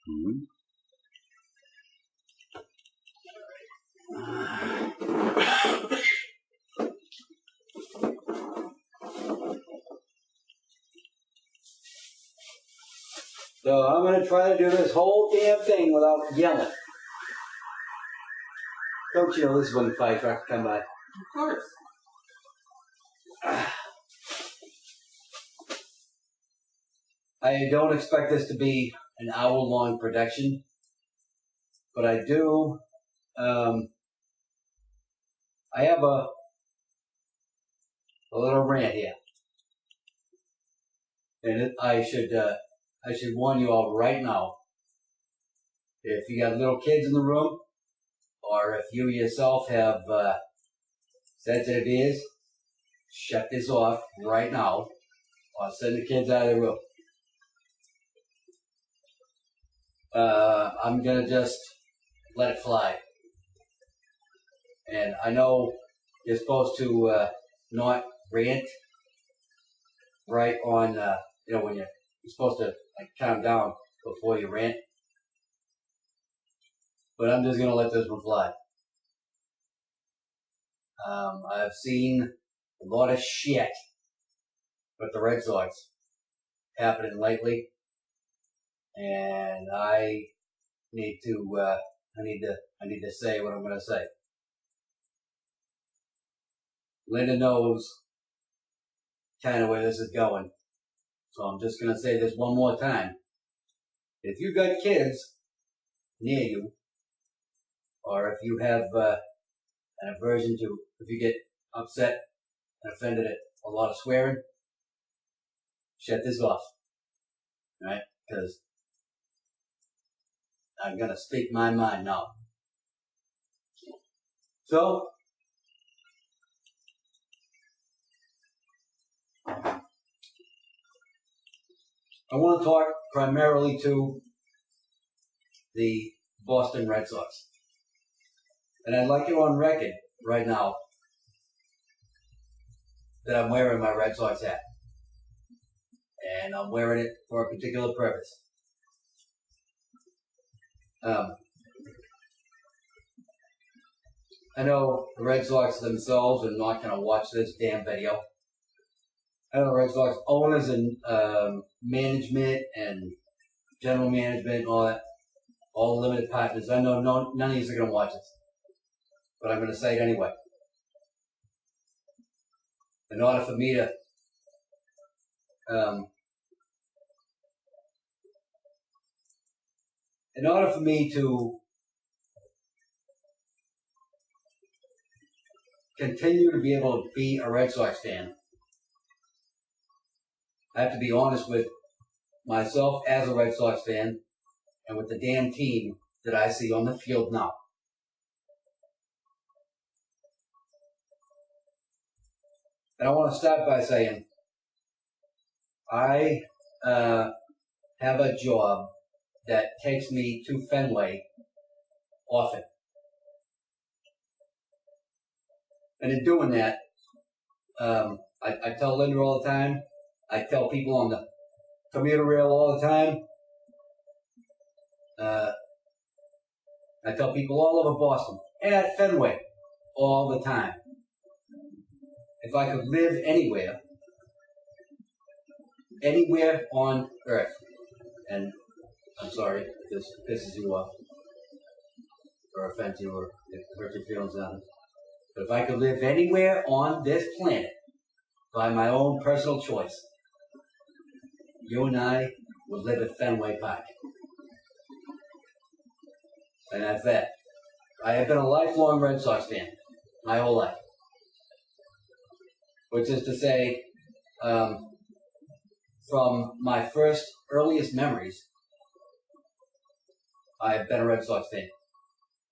Mm-hmm. So I'm going to try to do this whole damn thing without yelling. Don't you know this is when the fire trucks come by? Of course. I don't expect this to be an hour-long production, but I do. I have a little rant here, and I should warn you all right now. If you got little kids in the room, or if you yourself have sensitive ears, shut this off right now, or send the kids out of the room. I'm gonna just let it fly. And I know you're supposed to not rant right on, when you're supposed to like calm down before you rant. But I'm just gonna let this one fly. I've seen a lot of shit with the Red Sox happening lately, and I need to say what I'm gonna say. Linda knows kind of where this is going, so I'm just gonna say this one more time. If you got kids near you, or if you have an aversion to, if you get upset and offended at a lot of swearing, shut this off, right? Because I'm gonna speak my mind now. So, I want to talk primarily to the Boston Red Sox. And I'd like it on record right now that I'm wearing my Red Sox hat. And I'm wearing it for a particular purpose. I know the Red Sox themselves are not going to watch this damn video. I know the Red Sox owners and management and general management and all that, all limited partners. I know none of you are going to watch this. But I'm going to say it anyway. In order for me to continue to be able to be a Red Sox fan, I have to be honest with myself as a Red Sox fan and with the damn team that I see on the field now. And I want to start by saying I have a job that takes me to Fenway often. And in doing that, I tell Linda all the time, I tell people on the commuter rail all the time, I tell people all over Boston, and at Fenway all the time. If I could live anywhere on earth, and I'm sorry if this pisses you off, or offends you, or hurts your feelings on it, but if I could live anywhere on this planet by my own personal choice, you and I would live at Fenway Park. And that's that. I have been a lifelong Red Sox fan my whole life. Which is to say, from my first earliest memories, I've been a Red Sox fan.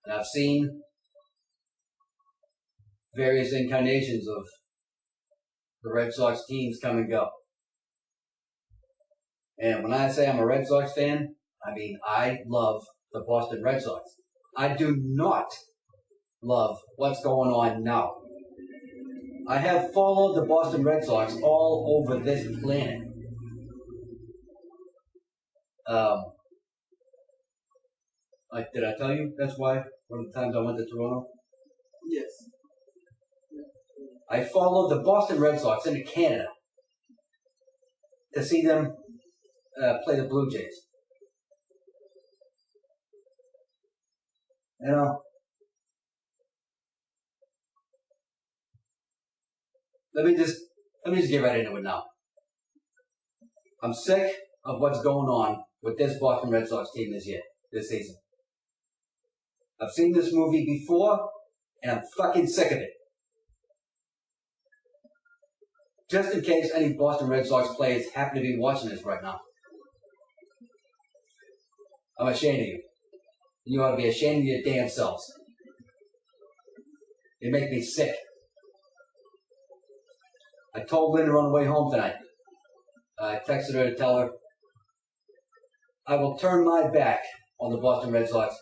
And I've seen various incarnations of the Red Sox teams come and go. And when I say I'm a Red Sox fan, I mean I love the Boston Red Sox. I do not love what's going on now. I have followed the Boston Red Sox all over this planet. Did I tell you that's why? One of the times I went to Toronto? Yes. I followed the Boston Red Sox into Canada to see them play the Blue Jays. You know, let me just get right into it now. I'm sick of what's going on with this Boston Red Sox team this season. I've seen this movie before, and I'm fucking sick of it. Just in case any Boston Red Sox players happen to be watching this right now. I'm ashamed of you. You ought to be ashamed of your damn selves. You make me sick. I told Linda on the way home tonight. I texted her to tell her I will turn my back on the Boston Red Sox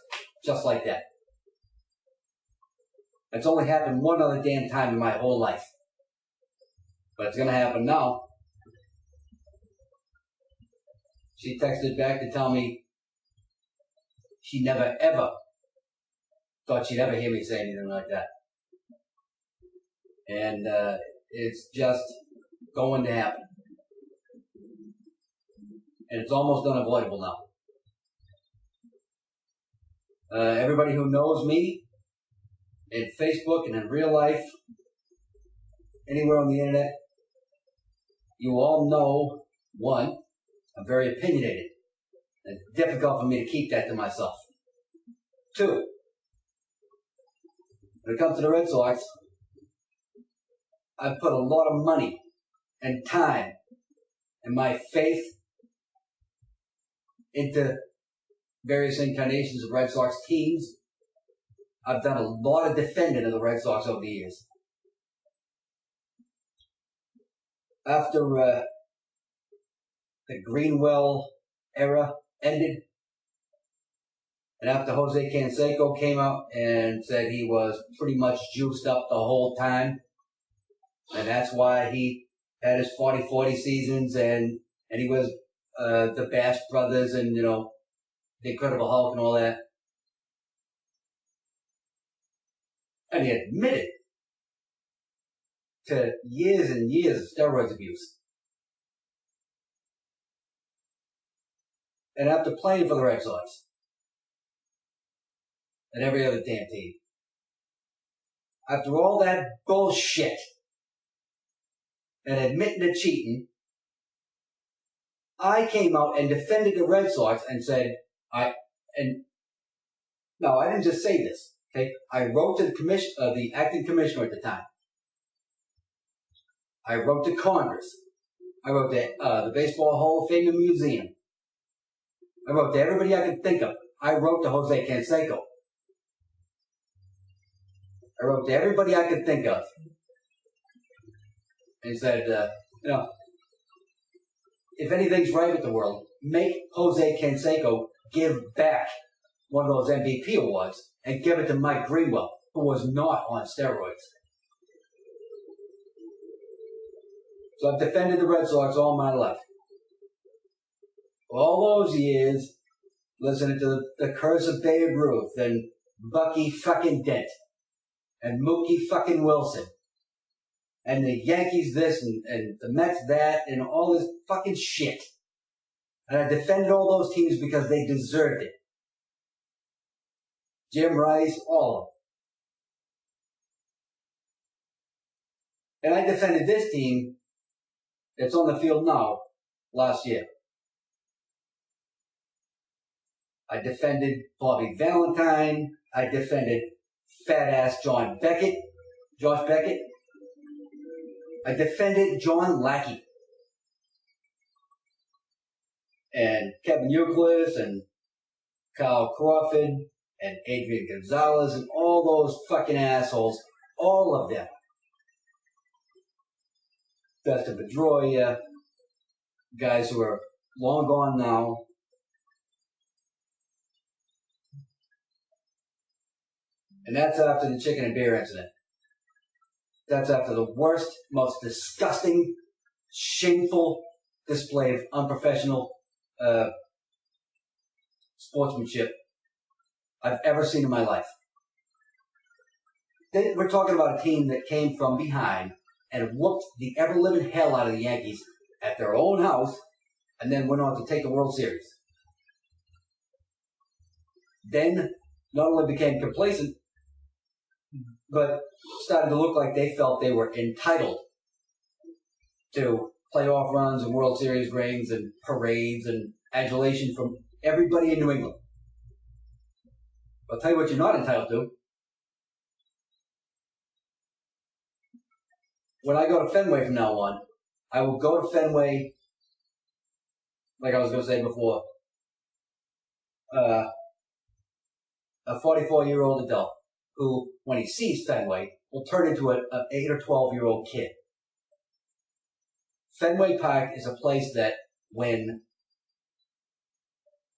just like that. It's only happened one other damn time in my whole life. But it's going to happen now. She texted back to tell me she never ever thought she'd ever hear me say anything like that. And it's just going to happen. And it's almost unavoidable now. Everybody who knows me in Facebook and in real life, anywhere on the internet, you all know, one, I'm very opinionated. It's difficult for me to keep that to myself. Two, when it comes to the Red Sox, I've put a lot of money and time and my faith into various incarnations of Red Sox teams. I've done a lot of defending of the Red Sox over the years. After the Greenwell era ended, and after Jose Canseco came out and said he was pretty much juiced up the whole time, and that's why he had his 40-40 seasons, and he was the Bash Brothers and, the Incredible Hulk and all that. And he admitted to years and years of steroids abuse. And after playing for the Red Sox and every other damn team, after all that bullshit and admitting to cheating, I came out and defended the Red Sox and said, no, I didn't just say this. Okay, I wrote to the acting commissioner at the time. I wrote to Congress. I wrote to the Baseball Hall of Fame and Museum. I wrote to everybody I could think of. I wrote to Jose Canseco. I wrote to everybody I could think of. And said, if anything's right with the world, make Jose Canseco give back one of those MVP awards and give it to Mike Greenwell, who was not on steroids. So I've defended the Red Sox all my life. All those years, listening to the curse of Babe Ruth and Bucky fucking Dent and Mookie fucking Wilson and the Yankees this and the Mets that and all this fucking shit. And I defended all those teams because they deserved it. Jim Rice, all of them. And I defended this team that's on the field now last year. I defended Bobby Valentine. I defended fat-ass Josh Beckett. I defended John Lackey. And Kevin Youkilis and Kyle Crawford and Adrian Gonzalez and all those fucking assholes, all of them. Dustin Pedroia, guys who are long gone now. And that's after the chicken and beer incident. That's after the worst, most disgusting, shameful display of unprofessional sportsmanship I've ever seen in my life. We're talking about a team that came from behind and whooped the ever-living hell out of the Yankees at their own house and then went on to take the World Series. Then not only became complacent, but started to look like they felt they were entitled to playoff runs and World Series rings and parades and adulation from everybody in New England. I'll tell you what you're not entitled to. When I go to Fenway from now on, I will go to Fenway, like I was going to say before, a 44-year-old adult who, when he sees Fenway, will turn into an 8 or 12-year-old kid. Fenway Park is a place that when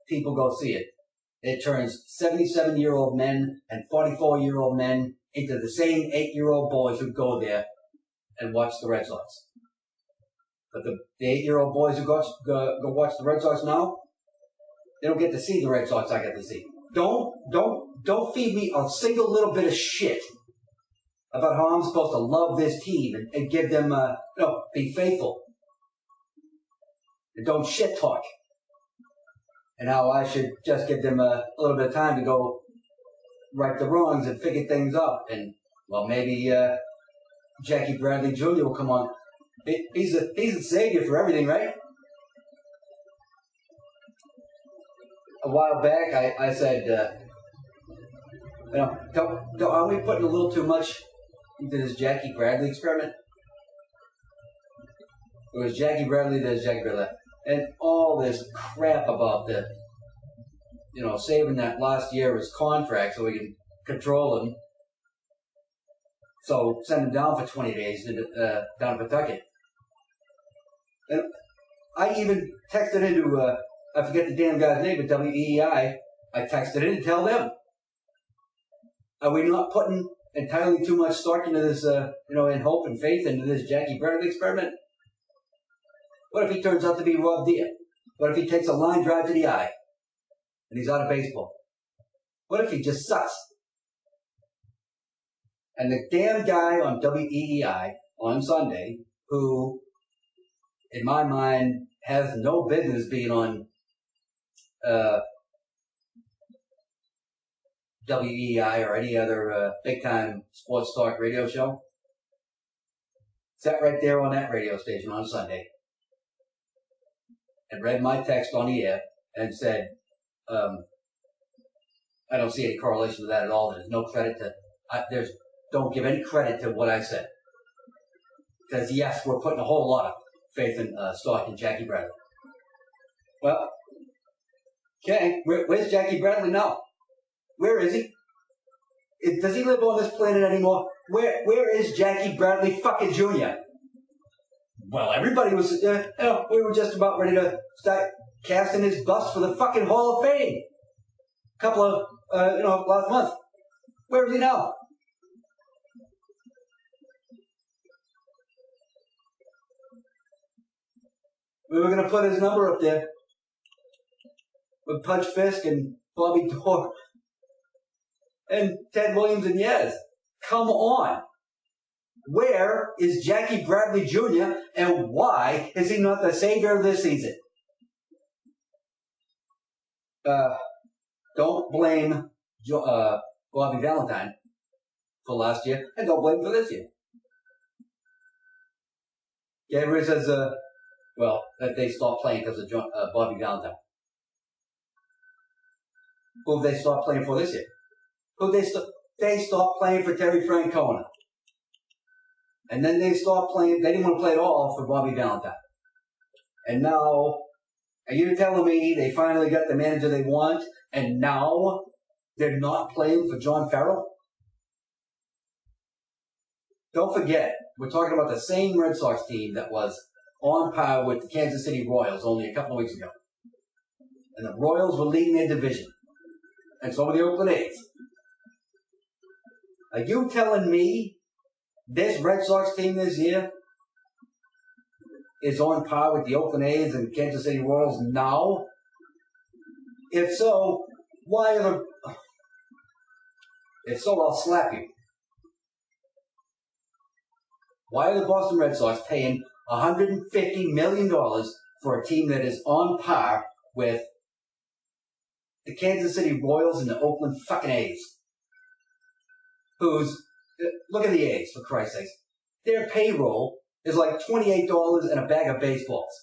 people go see it, it turns 77-year-old men and 44-year-old men into the same 8-year-old boys who go there and watch the Red Sox. But the 8-year-old boys who go watch the Red Sox now, they don't get to see the Red Sox I get to see. Don't feed me a single little bit of shit about how I'm supposed to love this team and give them, be faithful. And don't shit talk. And how I should just give them a little bit of time to go right the wrongs and figure things up. And, well, maybe Jackie Bradley Jr. will come on. He's a savior for everything, right? A while back, I said, are we putting a little too much into this Jackie Bradley experiment? It was Jackie Bradley, there's Jackie Bradley. And all this crap about saving that last year of his contract so we can control him. So send him down for 20 days down to Pawtucket. And I even texted into, I forget the damn guy's name, but WEEI, I texted in to tell them. Are we not putting entirely too much stock into this, in hope and faith into this Jackie Bradley experiment? What if he turns out to be Rob Deere? What if he takes a line drive to the eye and he's out of baseball? What if he just sucks? And the damn guy on WEEI on Sunday, who, in my mind, has no business being on WEEI or any other big-time sports talk radio show, sat right there on that radio station on Sunday and read my text on the air and said, I don't see any correlation to that at all. There's no credit to, don't give any credit to what I said. Because yes, we're putting a whole lot of faith and stock in Jackie Bradley. Well, okay, where's Jackie Bradley now? Where is he? Does he live on this planet anymore? Where is Jackie Bradley fucking Jr.? Well, everybody was, we were just about ready to start casting his bust for the fucking Hall of Fame. A couple of, last month. Where is he now? We were going to put his number up there with Pudge Fisk and Bobby Dorr and Ted Williams and Yaz. Come on. Where is Jackie Bradley Jr. and why is he not the savior of this season? Don't blame Bobby Valentine for last year and don't blame him for this year. Gabriel says, that they stopped playing because of Bobby Valentine. Who have they stopped playing for this year? They stopped playing for Terry Francona. And then they stopped playing, they didn't want to play at all for Bobby Valentine. And now, are you telling me they finally got the manager they want and now they're not playing for John Farrell? Don't forget, we're talking about the same Red Sox team that was on par with the Kansas City Royals only a couple of weeks ago. And the Royals were leading their division. And so were the Oakland A's. Are you telling me this Red Sox team this year is on par with the Oakland A's and Kansas City Royals now? If so, why are If so, I'll slap you. Why are the Boston Red Sox paying $150 million for a team that is on par with the Kansas City Royals and the Oakland fucking A's? Look at the A's, for Christ's sakes. Their payroll is like $28 and a bag of baseballs.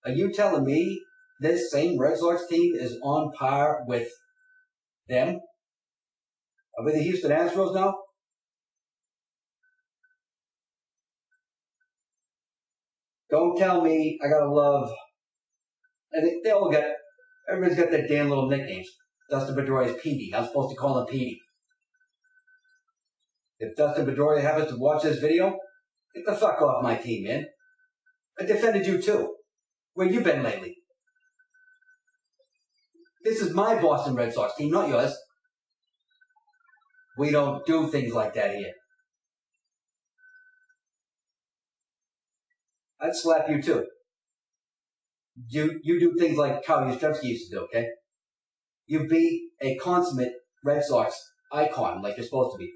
Are you telling me this same Red Sox team is on par with them? Are we the Houston Astros now? Don't tell me I gotta love. And everybody's got their damn little nicknames. Dustin Pedroia's Petey. I'm supposed to call him Petey. If Dustin Pedroia happens to watch this video, get the fuck off my team, man. I defended you too. Where you been lately? This is my Boston Red Sox team, not yours. We don't do things like that here. I'd slap you too. You do things like Kyle Yastrzemski used to do, okay? You be a consummate Red Sox icon like you're supposed to be.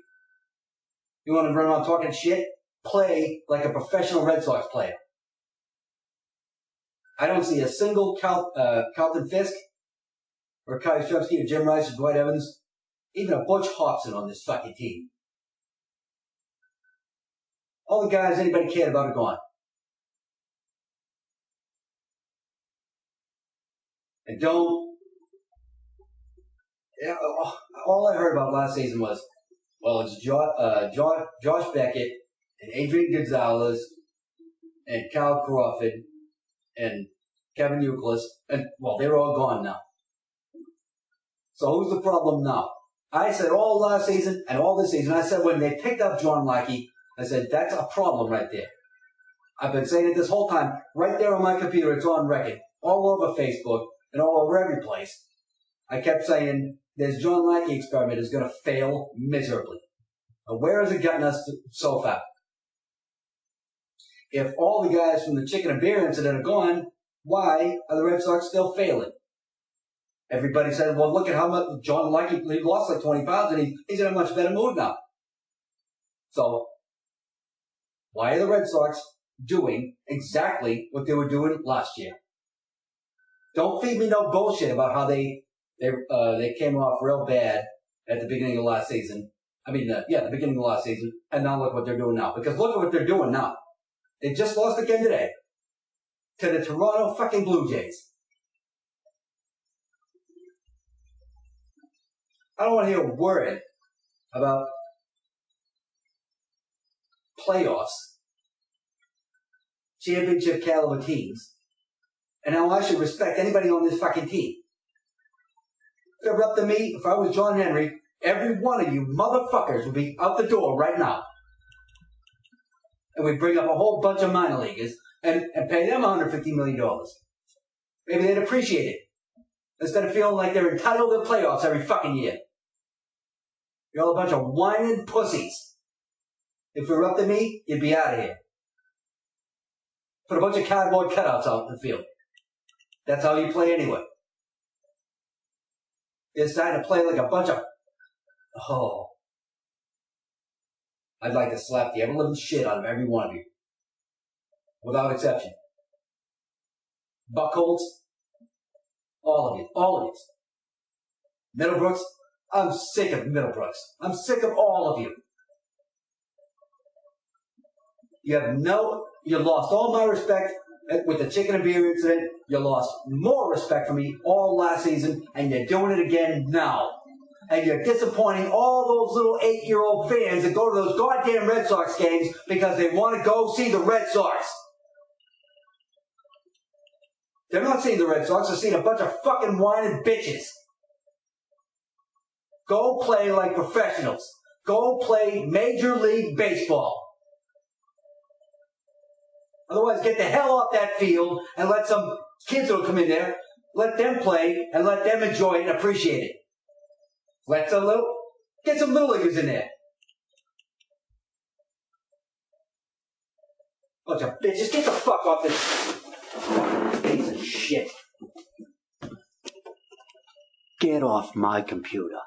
You want to run around talking shit? Play like a professional Red Sox player. I don't see a single Carlton Fisk or Kyle Yastrzemski or Jim Rice or Dwight Evans, even a Butch Hobson on this fucking team. All the guys anybody cared about are gone. And all I heard about last season was, well, it's Josh Beckett and Adrian Gonzalez and Kyle Crawford and Kevin Youkilis, and, well, they're all gone now. So who's the problem now? I said all last season and all this season, I said when they picked up John Lackey, I said, that's a problem right there. I've been saying it this whole time, right there on my computer, it's on record, all over Facebook and all over every place. I kept saying, this John Lackey experiment is going to fail miserably. Now, where has it gotten us so far? If all the guys from the chicken and beer incident are gone, why are the Red Sox still failing? Everybody said, well, look at how much John Lackey, he lost like 20 pounds and he's in a much better mood now. So, why are the Red Sox doing exactly what they were doing last year? Don't feed me no bullshit about how they came off real bad at the beginning of last season. The beginning of last season, and now look what they're doing now. Because look at what they're doing now. They just lost again today to the Toronto fucking Blue Jays. I don't want to hear a word about playoffs, championship caliber teams, and how I should respect anybody on this fucking team. If it were up to me, if I was John Henry, every one of you motherfuckers would be out the door right now. And we'd bring up a whole bunch of minor leaguers and pay them $150 million. Maybe they'd appreciate it. Instead of feeling like they're entitled to playoffs every fucking year. You're all a bunch of whining pussies. If it were up to me, you'd be out of here. Put a bunch of cardboard cutouts out in the field. That's how you play anyway. You're starting to play like a bunch of... Oh. I'd like to slap the ever-living shit out of every one of you. Without exception. Buckholz. All of you. All of you. Middlebrooks. I'm sick of Middlebrooks. I'm sick of all of you. You lost all my respect with the chicken and beer incident. You lost more respect for me all last season, and you're doing it again now. And you're disappointing all those little 8-year-old fans that go to those goddamn Red Sox games because they want to go see the Red Sox. They're not seeing the Red Sox, they're seeing a bunch of fucking whining bitches. Go play like professionals. Go play Major League Baseball. Otherwise, get the hell off that field and let some kids that'll come in there, let them play and let them enjoy it and appreciate it. Get some little leaguers in there. Bunch of bitches, get the fuck off this piece of shit. Get off my computer.